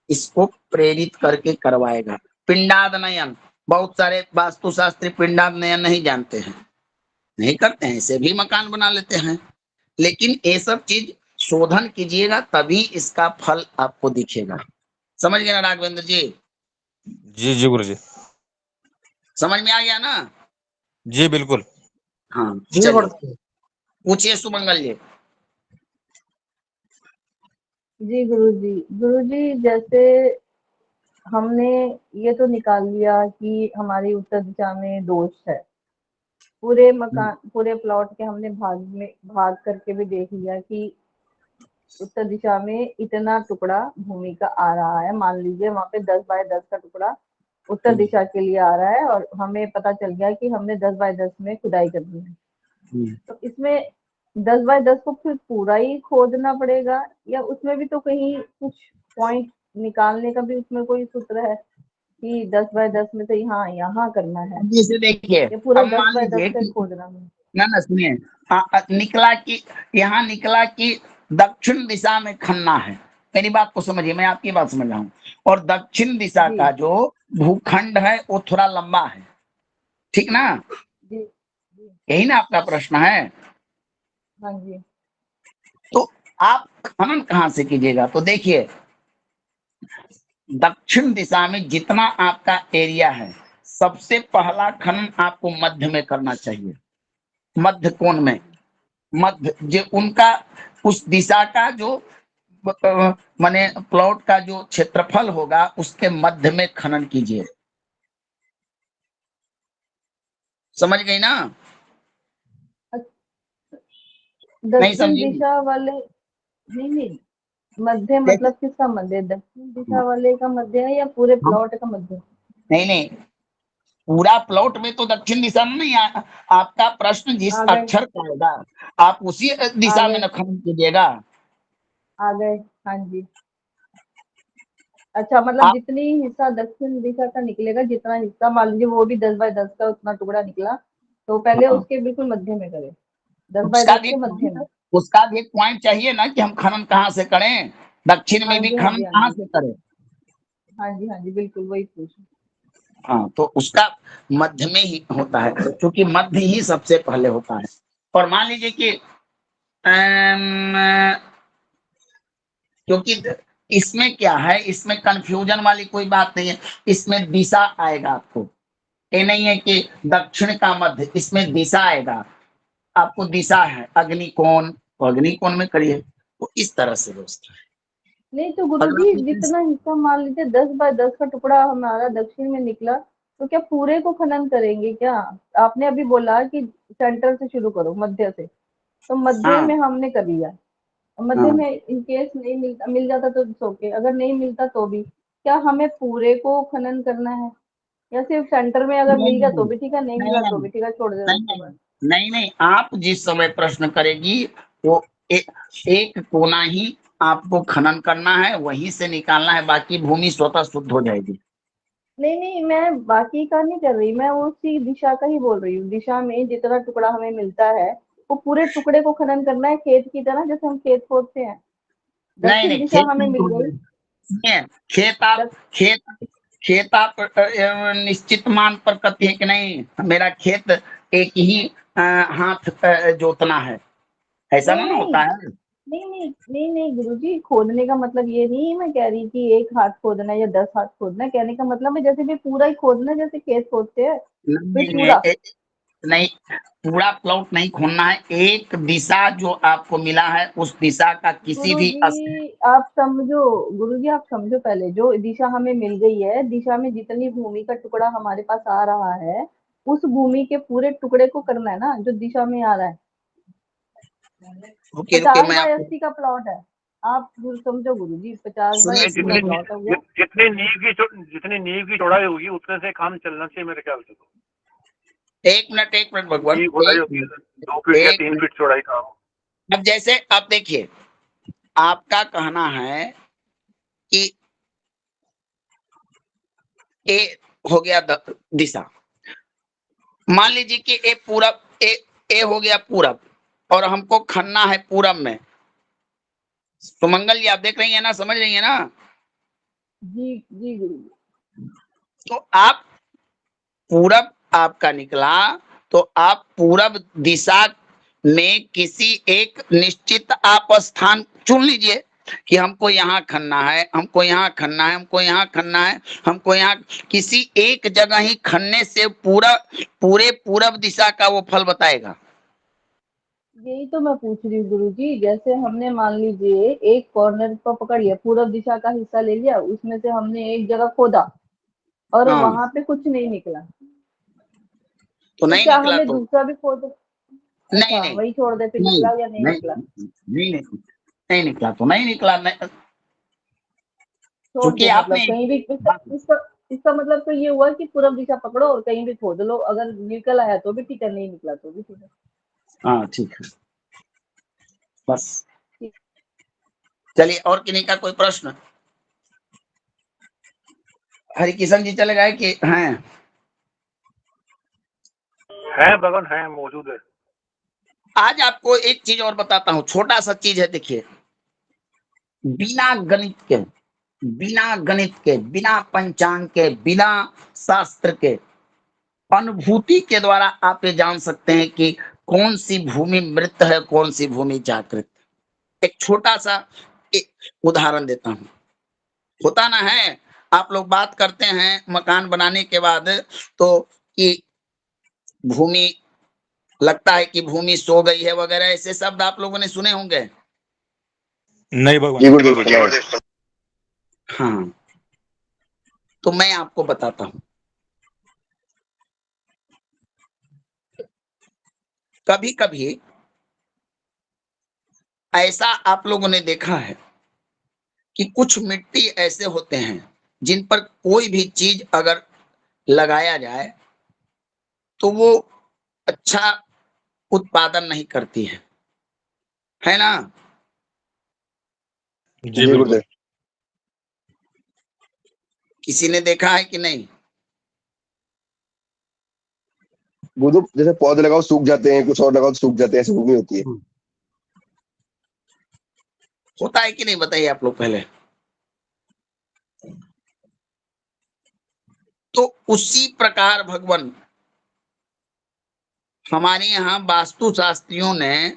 इसको प्रेरित करके करवाएगा। पिंडाद नयन, बहुत सारे वास्तुशास्त्री पिंडाद नयन नहीं जानते हैं, नहीं करते हैं, इसे भी मकान बना लेते हैं। लेकिन ये सब चीज शोधन कीजिएगा तभी इसका फल आपको दिखेगा। समझ गए ना राघवेंद्र जी? जी जी गुरु जी। समझ में आ गया ना? जी बिल्कुल। हाँ, जी चलिए गुरुदेव। पूछिए सुमंगल जी। जी गुरुजी, जैसे हमने ये तो निकाल लिया कि हमारी उत्तर दिशा में दोष है, पूरे मकान पूरे प्लॉट के हमने भाग करके भी देख लिया कि उत्तर दिशा में इतना टुकड़ा भूमि का आ रहा है। मान लीजिए वहां पे 10 बाय 10 का टुकड़ा उत्तर दिशा के लिए आ रहा है, और हमें पता चल गया कि हमने 10 बाय 10 में खुदाई करनी है। तो इसमें 10 बाय 10 को फिर पूरा ही खोदना पड़ेगा, या उसमें भी तो कहीं कुछ पॉइंट निकालने का भी उसमें कोई सूत्र है कि 10 बाय 10 में तो यहाँ करना है, जैसे देखिए, या पूरे अब 10 मान बाय 10 लीजिए का कि खोदना है? ना सुनिए, निकला कि दक्षिण दिशा में खनना है। मेरी बात को समझिए, मैं आपकी बात समझ रहा हूँ। और दक्षिण दिशा जी का जो भूखंड है वो थोड़ा लंबा है, ठीक ना? जी जी। यही ना आपका प्रश्न है? हाँ जी। तो आप खनन कहाँ से कीजिएगा? तो देखिए, दक्षिण दिशा में जितना आपका एरिया है, सबसे पहला खनन आपको मध्य में करना चाहिए। मध्य कोण में, मध्य जो उनका उस दिशा का जो माने प्लॉट का जो क्षेत्रफल होगा उसके मध्य में खनन कीजिए। समझ गई ना? नहीं दक्षिण समझी? दिशा वाले, नहीं, मध्य जैसे, मतलब किसका मध्य? दक्षिण दिशा वाले का मध्य है या पूरे प्लॉट का मध्य? नहीं, पूरा प्लॉट में तो दक्षिण दिशा में नहीं आपका प्रश्न जिस आ गए अक्षर का होगा आप उसी आ दिशा में गए न खनन कीजिएगा। आ गए। हाँ जी। अच्छा, मतलब आप जितनी हिस्सा दक्षिण दिशा का निकलेगा, जितना हिस्सा मान लीजिए वो भी 10 बाय 10 का उतना टुकड़ा निकला, तो पहले हाँ, उसके बिल्कुल मध्य में करें, 10 बाय उसका 10 भी के मध्य में। उसका भी एक पॉइंट चाहिए ना कि हम खनन कहाँ से करें, दक्षिण हाँ में भी जी हाँ खनन जी हाँ कहाँ जी से करें। हाँ जी हाँ जी, बिल्कुल वही पूछ। हाँ, तो उसका मध्य में ही होता है, क्योंकि मध्य ही सबसे पहले होता है। और मान लीजिए कि क्योंकि इसमें क्या है, इसमें कंफ्यूजन वाली कोई बात नहीं है। इसमें दिशा आएगा आपको, ये नहीं है कि दक्षिण का मध्य, इसमें दिशा आएगा। आपको दिशा है अग्निकोण, तो अग्निकोण में करिए। तो इस तरह से दोस्त है। नहीं तो अगला गुरुजी, प्रश्न। जितना हिस्सा मान लीजिए 10 बाय 10 का टुकड़ा हमारा दक्षिण में निकला, तो क्या पूरे को खनन करेंगे क्या? आपने अभी बोला कि सेंटर से शुरू करो, मध्य से, तो मध्य हाँ में हमने कर लिया। मध्य हाँ, में इन केस नहीं मिलता, मिल जाता तो ओके, अगर नहीं मिलता तो भी क्या हमें पूरे को खनन करना है, या सिर्फ सेंटर में अगर नहीं मिल गया नहीं तो भी ठीक है, नहीं नहीं मिला तो नहीं भी ठीक है, छोड़ देना नहीं उसके नहीं, बाद? नहीं नहीं, आप जिस समय प्रश्न करेगी वो एक कोना ही आपको खनन करना है, वहीं से निकालना है, बाकी भूमि स्वतः शुद्ध हो जाएगी। नहीं नहीं, मैं बाकी का नहीं कर रही, मैं उसी दिशा का ही बोल रही हूँ। दिशा में जितना टुकड़ा हमें मिलता है वो पूरे टुकड़े को खनन करना है, खेत की तरह, जैसे हम खेत खोदते हैं। नहीं दक्षिण नहीं, दिशा खेत हमें नहीं मिल गई। खोदना है। खेत आप दक्ष- खेत खेत आप निश्चित मान पर कहती है कि नहीं मेरा खेत एक ही हाथ जोतना है, ऐसा नहीं ना नहीं होता है। नहीं नहीं नहीं नहीं गुरुजी, खोदने का मतलब ये नहीं मैं कह रही कि एक हाथ खोदना है या 10 हाथ खोदना है। कहने का मतलब है जैसे भी पूरा ही खोदना है, जैसे खेत खोदते हैं फिर नहीं पूरा। नहीं, पूरा प्लॉट नहीं खोदना है, एक दिशा जो आपको मिला है उस दिशा का किसी भी गुरुजी आप समझो, गुरुजी आप समझो, पहले जो दिशा हमें मिल गई है, दिशा में जितनी भूमि का टुकड़ा हमारे पास आ रहा है, उस भूमि के पूरे टुकड़े को करना है ना, जो दिशा में आ रहा है। रुकिए रुकिए 50 मैं बाय आपको 80 का प्लॉट है। आप समझो गुरुजी, 50 बाय सुनिए 80 का सुनिए प्लॉट हो गया। जितनी नींव की चौड़ाई होगी उतने से काम चलना चाहिए मेरे ख्याल से। तो एक मिनट भगवान, नींव खुदाई होती है 2 फीट या एक 3 फीट चौड़ाई का। अब जैसे आप देखिए, आपका कहना है कि ए हो गया दिशा, मान लीजिए कि ए पूरब, ए हो गया पूरब और हमको खनना है पूरब में, तो मंगल जी आप देख रही है ना, समझ रही है ना। जी जी गुरुजी। तो आप पूरब आपका निकला, तो आप पूरब दिशा में किसी एक निश्चित आप स्थान चुन लीजिए कि हमको यहाँ खनना है, हमको यहाँ खनना है, हमको यहाँ खनना है, हमको यहाँ, किसी एक जगह ही खनने से पूरे पूरब दिशा का वो फल बताएगा। यही तो मैं पूछ रही हूँ गुरुजी, जैसे हमने मान लीजिए एक कॉर्नर को पकड़ लिया, पूरब दिशा का हिस्सा ले लिया, उसमें से हमने एक जगह खोदा और हाँ, वहां पे कुछ नहीं निकला, तो तो नहीं क्या निकला हमें तो दूसरा भी खोद? नहीं अच्छा नहीं वही छोड़ दे, फिर नहीं निकला या नहीं नहीं निकला? नहीं नहीं, नहीं निकला तो नहीं निकला, नहीं, छोड़ क्योंकि दे आपने मतलब कहीं भी, इसका मतलब तो ये हुआ कि पूरब दिशा पकड़ो और कहीं भी खोद लो, अगर निकल आया तो भी ठीक है, नहीं निकला तो भी ठीक है। हाँ ठीक है, बस। चलिए, और किन्हीं का कोई प्रश्न? हरिकिशन जी चले गए कि हैं? है भगवान, है मौजूद है। आज आपको एक चीज और बताता हूँ, छोटा सा चीज है, देखिए। बिना गणित के, बिना गणित के, बिना पंचांग के, बिना शास्त्र के, अनुभूति के द्वारा आप ये जान सकते हैं कि कौन सी भूमि मृत है, कौन सी भूमि जागृत। एक छोटा सा एक उदाहरण देता हूँ। होता ना है, आप लोग बात करते हैं मकान बनाने के बाद तो कि भूमि, लगता है कि भूमि सो गई है वगैरह, ऐसे शब्द आप लोगों ने सुने होंगे। नहीं जी भगवान। गुरुदेव सुना है। हाँ, तो मैं आपको बताता हूँ। कभी कभी ऐसा आप लोगों ने देखा है कि कुछ मिट्टी ऐसे होते हैं जिन पर कोई भी चीज अगर लगाया जाए तो वो अच्छा उत्पादन नहीं करती है ना। जी जी बिल्कुल। गुरुदेव। किसी ने देखा है कि नहीं? गुरुदेव जैसे पौधे लगाओ सूख जाते हैं, कुछ और लगाओ तो सूख जाते हैं, ऐसी भूमि होती है। होता है कि नहीं, बताइए आप लोग पहले। तो उसी प्रकार भगवान, हमारे यहाँ वास्तु शास्त्रियों ने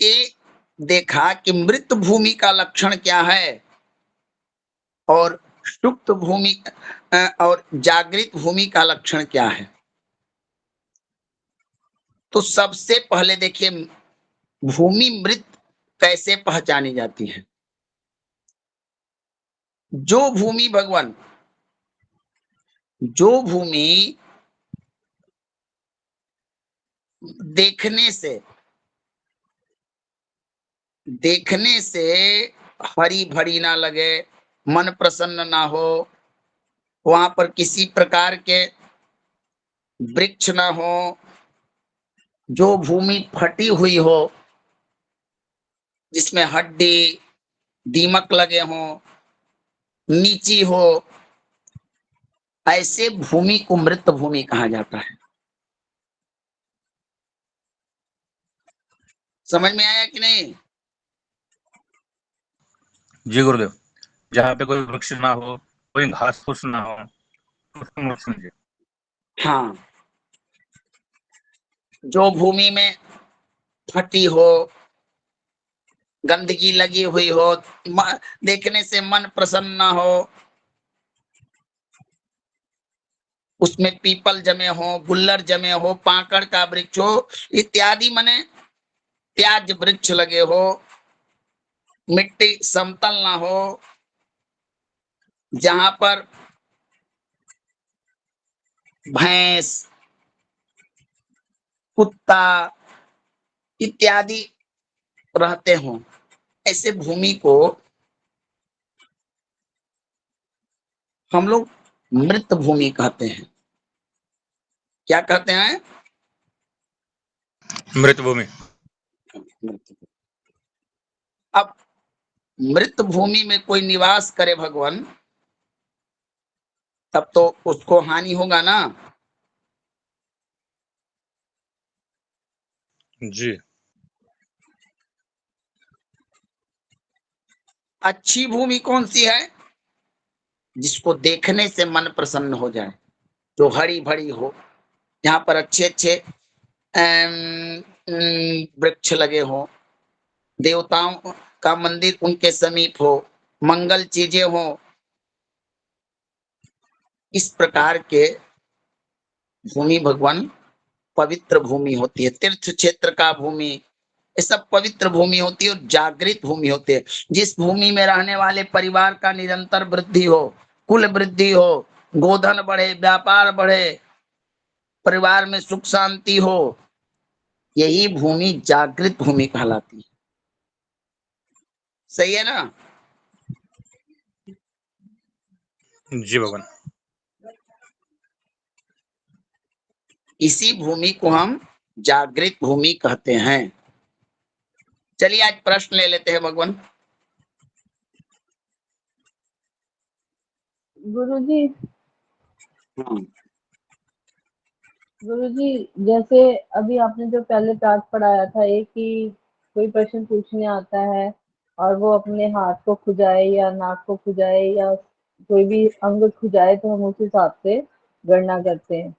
ये देखा कि मृत भूमि का लक्षण क्या है और सुप्त भूमि और जागृत भूमि का लक्षण क्या है। तो सबसे पहले देखिए, भूमि मृत कैसे पहचानी जाती है। जो भूमि भगवान, जो भूमि देखने से हरी भरी ना लगे, मन प्रसन्न ना हो, वहां पर किसी प्रकार के वृक्ष ना हो, जो भूमि फटी हुई हो, जिसमें हड्डी दीमक लगे हों, नीची हो, ऐसे भूमि को मृत भूमि कहा जाता है। समझ में आया कि नहीं? जी गुरुदेव, जहाँ पे कोई वृक्ष ना हो, कोई घास फूस ना हो, तो उसको मत समझिए। हाँ, जो भूमि में फटी हो, गंदगी लगी हुई हो, देखने से मन प्रसन्न ना हो, उसमें पीपल जमे हो, गुल्लर जमे हो, पाकड़ का वृक्ष हो इत्यादि, माने प्याज वृक्ष लगे हो, मिट्टी समतल ना हो, जहां पर भैंस, कुत्ता इत्यादि रहते हों, ऐसे भूमि को हम लोग मृत भूमि कहते हैं। क्या कहते हैं? मृत भूमि। अब मृत भूमि में कोई निवास करे भगवान, तब तो उसको हानि होगा ना। जी। अच्छी भूमि कौन सी है? जिसको देखने से मन प्रसन्न हो जाए, जो हरी भरी हो, यहाँ पर अच्छे अच्छे वृक्ष लगे हो, देवताओं का मंदिर उनके समीप हो, मंगल चीजें हो, इस प्रकार के भूमि भगवान पवित्र भूमि होती है। तीर्थ क्षेत्र का भूमि, ये सब पवित्र भूमि होती है और जागृत भूमि होती है। जिस भूमि में रहने वाले परिवार का निरंतर वृद्धि हो, कुल वृद्धि हो, गोधन बढ़े, व्यापार बढ़े, परिवार में सुख शांति हो, यही भूमि जागृत भूमि कहलाती है। सही है ना? जी भगवान। इसी भूमि को हम जागृत भूमि कहते हैं। चलिए आज प्रश्न ले लेते हैं भगवान। गुरुजी, हाँ, गुरुजी, जैसे अभी आपने जो पहले पाठ पढ़ाया था, एक कि कोई प्रश्न पूछने आता है और वो अपने हाथ को खुजाए या नाक को खुजाए या कोई भी अंग खुजाए तो हम उस हिसाब से गणना करते हैं।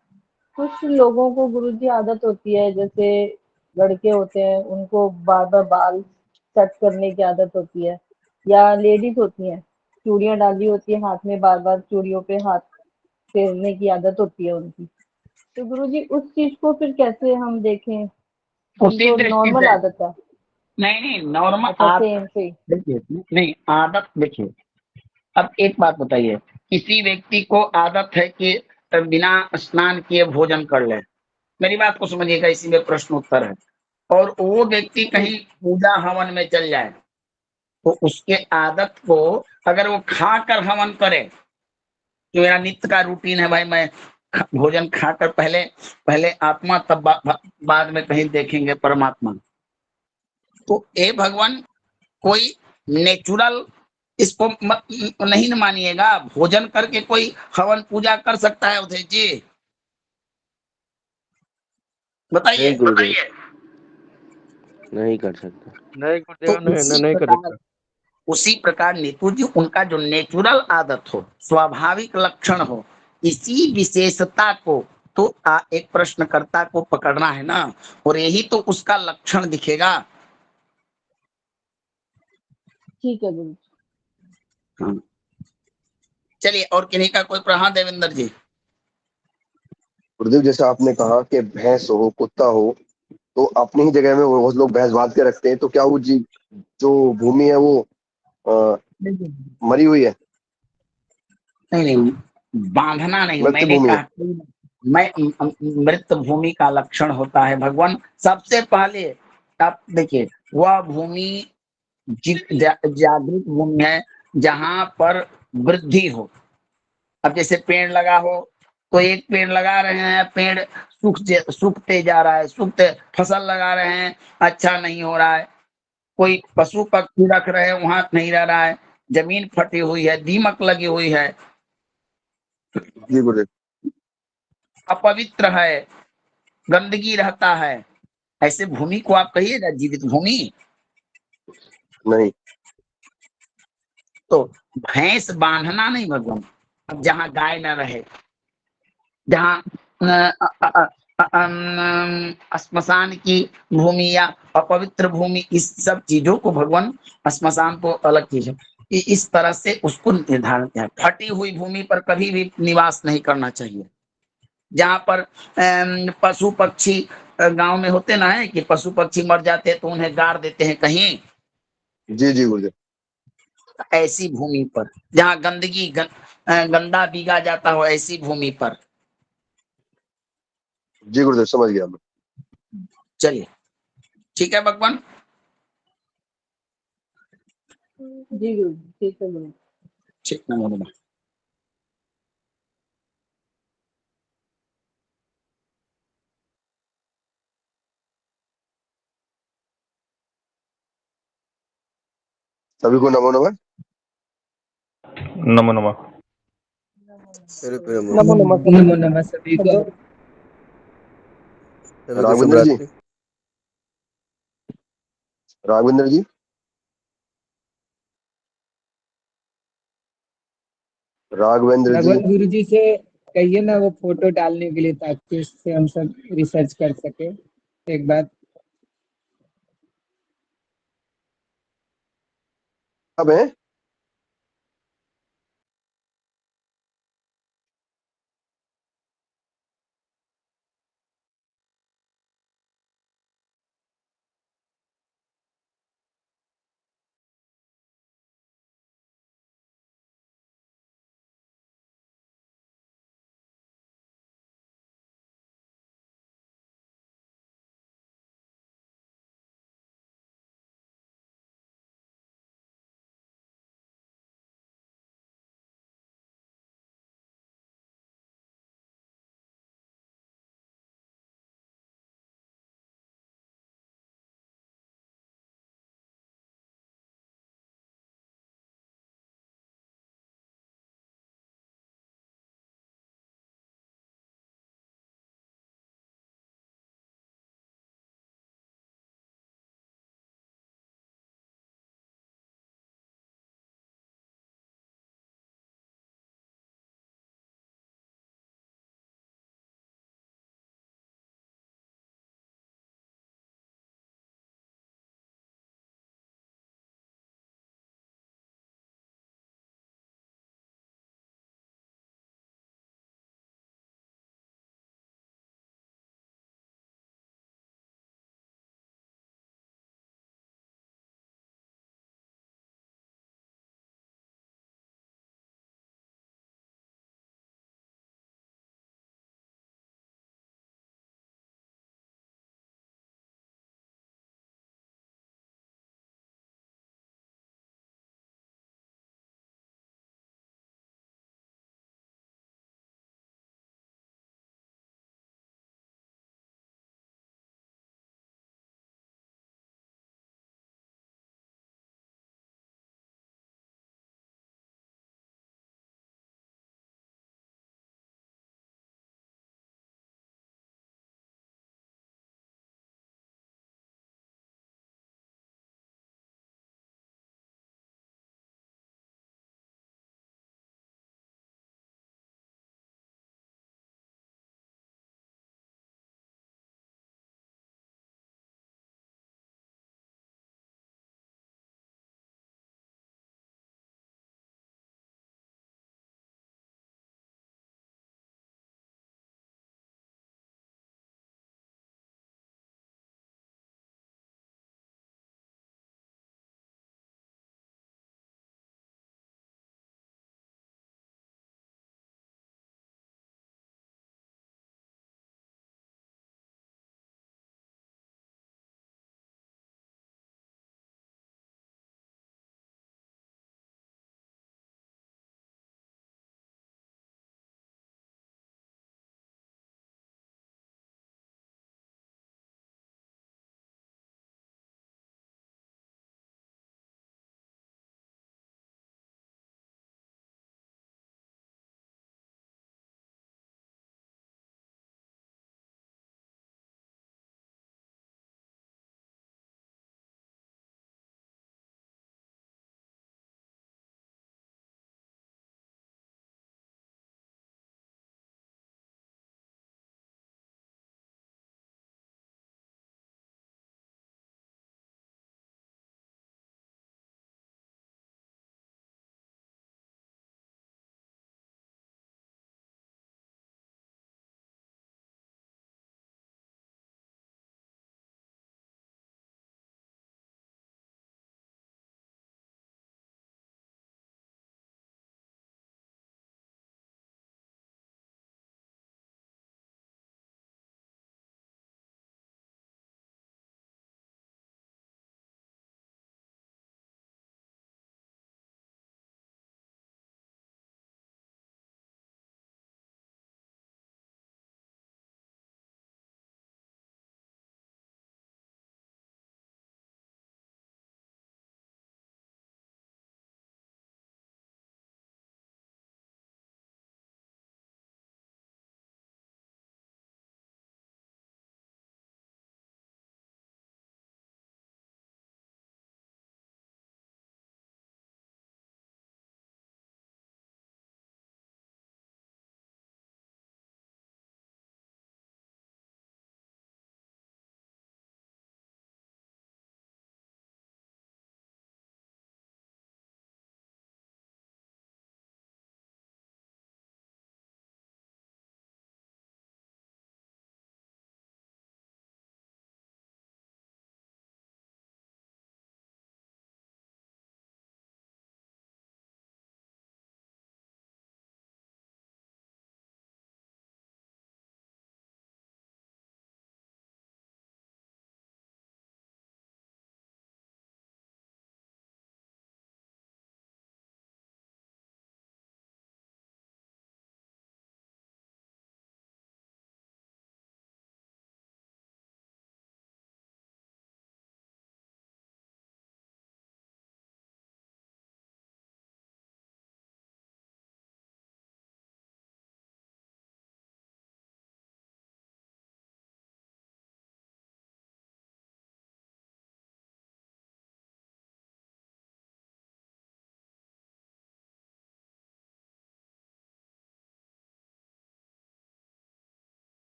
कुछ लोगों को गुरुजी आदत होती है, जैसे लड़के होते हैं उनको बार बार बाल सेट करने की आदत होती है, या लेडीज होती हैं चूड़ियां डाली होती है हाथ में, बार बार चूड़ियों पे हाथ फेरने की आदत होती है उनकी। तो गुरुजी उस चीज को फिर कैसे हम देखें, उसी उनको दृष्टि नॉर्मल से। आदत है? नहीं नहीं, नॉर्मल अच्छा, आप सेम से। देखिए, नहीं आदत देखिए। अब एक बात बताइए, किसी व्यक्ति को आदत है कि बिना स्नान किए भोजन कर ले, मेरी बात को समझिएगा, इसी में प्रश्न उत्तर है। और वो व्यक्ति कहीं पूजा हवन में चल जाए, तो उसके आदत को अगर वो खा कर हवन करे, कि मेरा नित्य का रूटीन है भाई, मैं भोजन खाकर पहले पहले आत्मा, तब बाद में कहीं देखेंगे परमात्मा, तो ए भगवान कोई नेचुरल इसको नहीं न मानिएगा। भोजन करके कोई हवन पूजा कर सकता है उदय जी? बताइए। नहीं गुरुदेव, नहीं कर सकता। नहीं तो गुरुदेव, नहीं कर सकता। उसी प्रकार नीतू जी, उनका जो नेचुरल आदत हो, स्वाभाविक लक्षण हो, इसी विशेषता को तो एक प्रश्नकर्ता को पकड़ना है ना, और यही तो उसका लक्षण दिखेगा। ठीक है गुरु। हाँ। चलिए, और किन्हीं का कोई प्रश्न? देवेंद्र जी। गुरुदेव, जैसे आपने कहा कि भैंस हो, कुत्ता हो, तो अपनी ही जगह में वो बहुत लोग भैंस बांध के रखते हैं, तो क्या वो जी जो भूमि है वो मरी हुई है? नहीं नहीं, बांधना नहीं, मृत मैंने भूमि है। कहा मैं मृत भूमि का लक्षण होता है भगवान। सबसे पहले आप देखिए, वह भूमि जागृत भूमि है जहां पर वृद्धि हो। अब जैसे पेड़ लगा हो, तो एक पेड़ लगा रहे हैं, पेड़ सूखते जा रहा है, सूखते, फसल लगा रहे हैं, अच्छा नहीं हो रहा है। कोई पशु पक्षी रख रहे हैं, वहां नहीं रह रहा है, जमीन फटी हुई है, दीमक लगी हुई है, जी गुरुदेव। अपवित्र है, गंदगी रहता है, ऐसे भूमि को आप कहिएगा जीवित भूमि? नहीं। तो भैंस बांधना नहीं भगवान, अब जहां गाय न रहे, जहां श्मशान की भूमि या अपवित्र भूमि, इस सब चीजों को भगवान, श्मशान तो अलग चीज है, इस तरह से उसको निर्धारण किया। फटी हुई भूमि पर कभी भी निवास नहीं करना चाहिए। जहां पर पशु पक्षी गांव में होते ना है कि पशु पक्षी मर जाते हैं तो उन्हें गाड़ देते हैं कहीं, जी जी गुरुदेव। ऐसी भूमि पर, जहां गंदगी गंदा बीगा जाता हो, ऐसी भूमि पर। जी गुरुदेव, समझ गया मैं। चलिए ठीक है भगवान। जी गुरु जी, ठीक है गुरु। ठीक है भगवान। सभी को नमो नमः। नमो नमः। नमो नमः नमो नमः सभी को। राघवेंद्र जी, राघवेंद्र जी, राघवेंद्र जी। भगवान गुरु जी से कहिए ना वो फोटो डालने के लिए, ताकि इससे हम सब रिसर्च कर सके एक बार। अब है